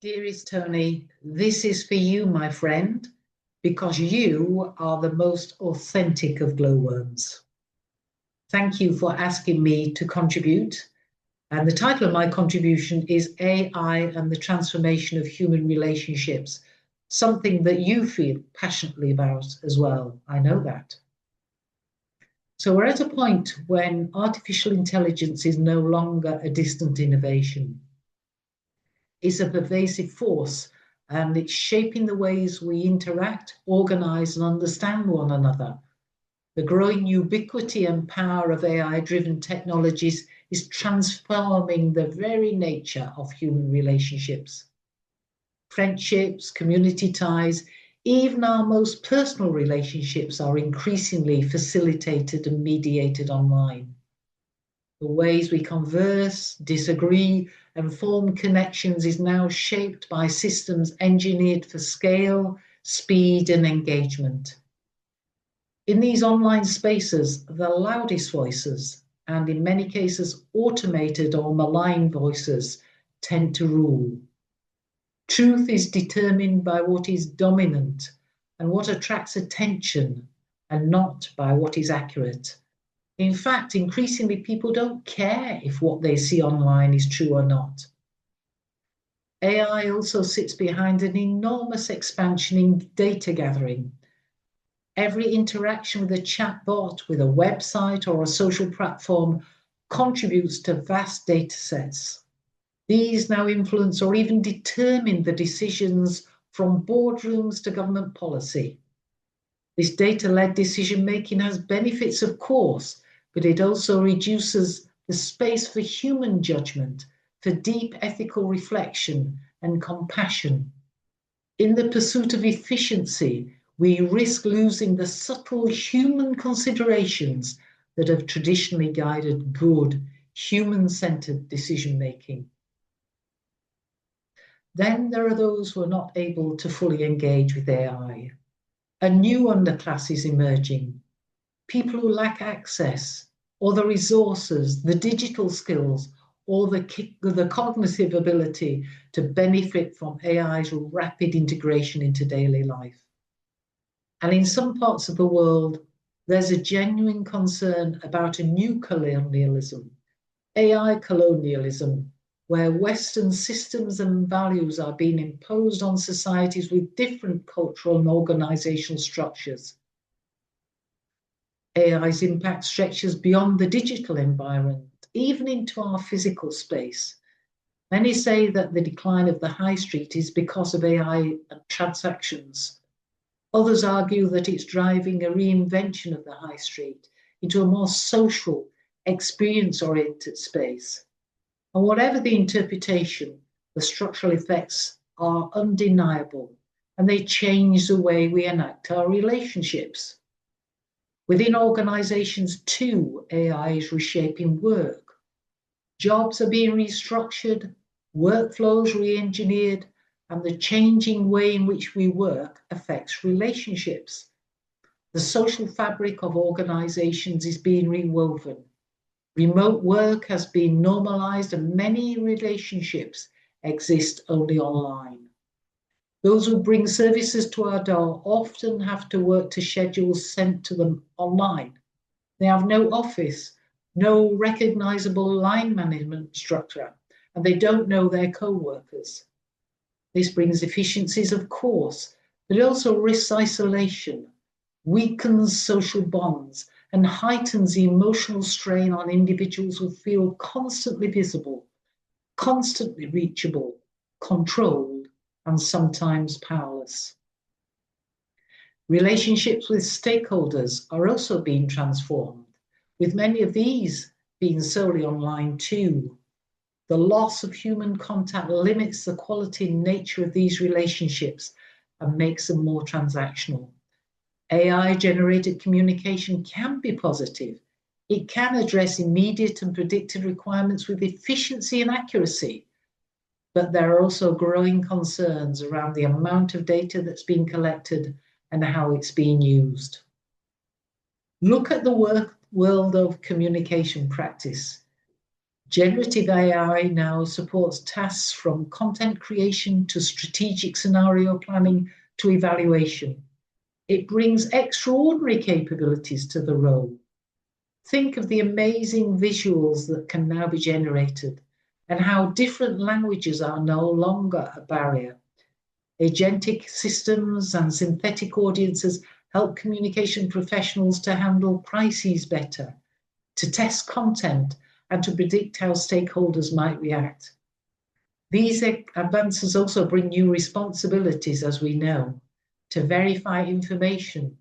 Dearest Tony, this is for you, my friend, because you are the most authentic of glowworms. Thank you for asking me to contribute. And the title of my contribution is AI and the Transformation of Human Relationships, something that you feel passionately about as well. I know that. So we're at a point when artificial intelligence is no longer a distant innovation. It's a pervasive force, and it's shaping the ways we interact, organize, and understand one another. The growing ubiquity and power of AI-driven technologies is transforming the very nature of human relationships. Friendships, community ties, even our most personal relationships are increasingly facilitated and mediated online. The ways we converse, disagree, and form connections is now shaped by systems engineered for scale, speed, and engagement. In these online spaces, the loudest voices, and in many cases automated or malign voices, tend to rule. Truth is determined by what is dominant and what attracts attention, and not by what is accurate. In fact, increasingly, people don't care if what they see online is true or not. AI also sits behind an enormous expansion in data gathering. Every interaction with a chatbot, with a website, or a social platform contributes to vast data sets. These now influence or even determine the decisions from boardrooms to government policy. This data-led decision-making has benefits, of course, but it also reduces the space for human judgment, for deep ethical reflection and compassion. In the pursuit of efficiency, we risk losing the subtle human considerations that have traditionally guided good, human-centered decision-making. Then there are those who are not able to fully engage with AI. A new underclass is emerging. People who lack access, or the resources, the digital skills, or the cognitive ability to benefit from AI's rapid integration into daily life. And in some parts of the world, there's a genuine concern about a new colonialism, AI colonialism, where Western systems and values are being imposed on societies with different cultural and organizational structures. AI's impact stretches beyond the digital environment, even into our physical space. Many say that the decline of the high street is because of AI and transactions. Others argue that it's driving a reinvention of the high street into a more social, experience-oriented space. And whatever the interpretation, the structural effects are undeniable, and they change the way we enact our relationships. Within organizations too, AI is reshaping work. Jobs are being restructured, workflows re-engineered, and the changing way in which we work affects relationships. The social fabric of organizations is being rewoven. Remote work has been normalized, and many relationships exist only online. Those who bring services to our door often have to work to schedules sent to them online. They have no office, no recognizable line management structure, and they don't know their co-workers. This brings efficiencies, of course, but it also risks isolation, weakens social bonds, and heightens the emotional strain on individuals who feel constantly visible, constantly reachable, controlled, and sometimes powerless. Relationships with stakeholders are also being transformed, with many of these being solely online too. The loss of human contact limits the quality and nature of these relationships and makes them more transactional. AI-generated communication can be positive. It can address immediate and predicted requirements with efficiency and accuracy. But there are also growing concerns around the amount of data that's being collected and how it's being used. Look at the world of communication practice. Generative AI now supports tasks from content creation to strategic scenario planning to evaluation. It brings extraordinary capabilities to the role. Think of the amazing visuals that can now be generated and how different languages are no longer a barrier. Agentic systems and synthetic audiences help communication professionals to handle crises better, to test content, and to predict how stakeholders might react. These advances also bring new responsibilities, as we know, to verify information,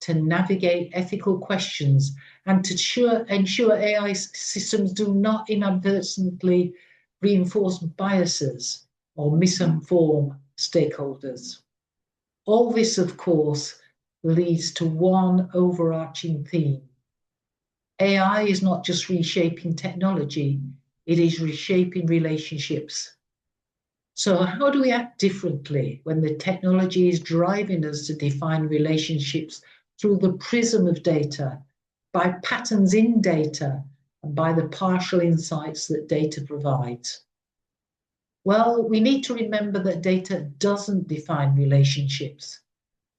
to navigate ethical questions, and to ensure AI systems do not inadvertently reinforce biases or misinform stakeholders. All this, of course, leads to one overarching theme. AI is not just reshaping technology, it is reshaping relationships. So how do we act differently when the technology is driving us to define relationships through the prism of data, by patterns in data, and by the partial insights that data provides? Well, we need to remember that data doesn't define relationships,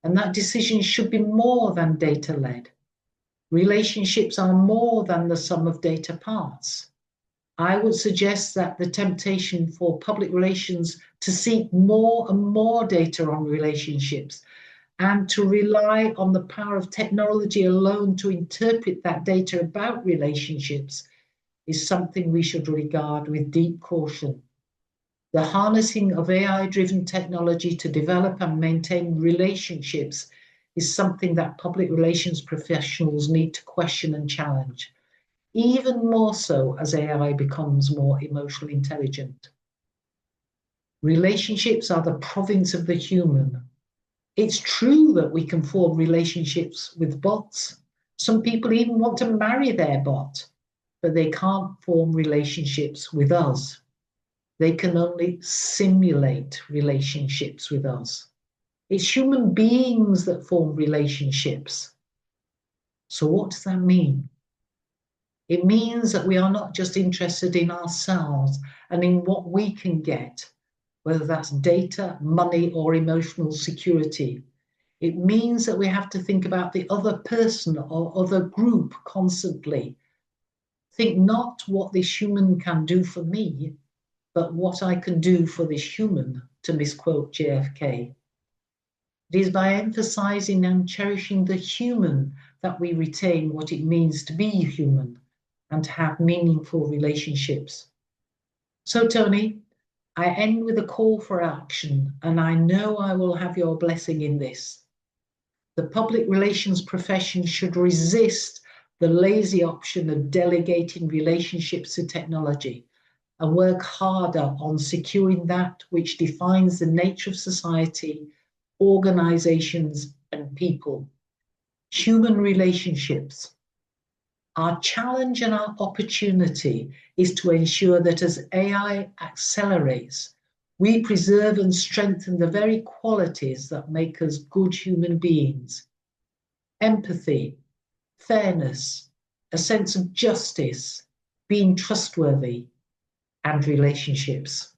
and that decisions should be more than data-led. Relationships are more than the sum of data parts. I would suggest that the temptation for public relations to seek more and more data on relationships and to rely on the power of technology alone to interpret that data about relationships is something we should regard with deep caution. The harnessing of AI-driven technology to develop and maintain relationships is something that public relations professionals need to question and challenge, even more so as AI becomes more emotionally intelligent. Relationships are the province of the human. It's true that we can form relationships with bots. Some people even want to marry their bot, but they can't form relationships with us. They can only simulate relationships with us. It's human beings that form relationships. So what does that mean? It means that we are not just interested in ourselves and in what we can get, whether that's data, money, or emotional security. It means that we have to think about the other person or other group constantly. Think not what this human can do for me, but what I can do for this human, to misquote JFK. It is by emphasizing and cherishing the human that we retain what it means to be human and to have meaningful relationships. So, Tony, I end with a call for action, and I know I will have your blessing in this. The public relations profession should resist the lazy option of delegating relationships to technology and work harder on securing that which defines the nature of society, organizations, and people. Human relationships. Our challenge and our opportunity is to ensure that as AI accelerates, we preserve and strengthen the very qualities that make us good human beings. Empathy, fairness, a sense of justice, being trustworthy, and relationships.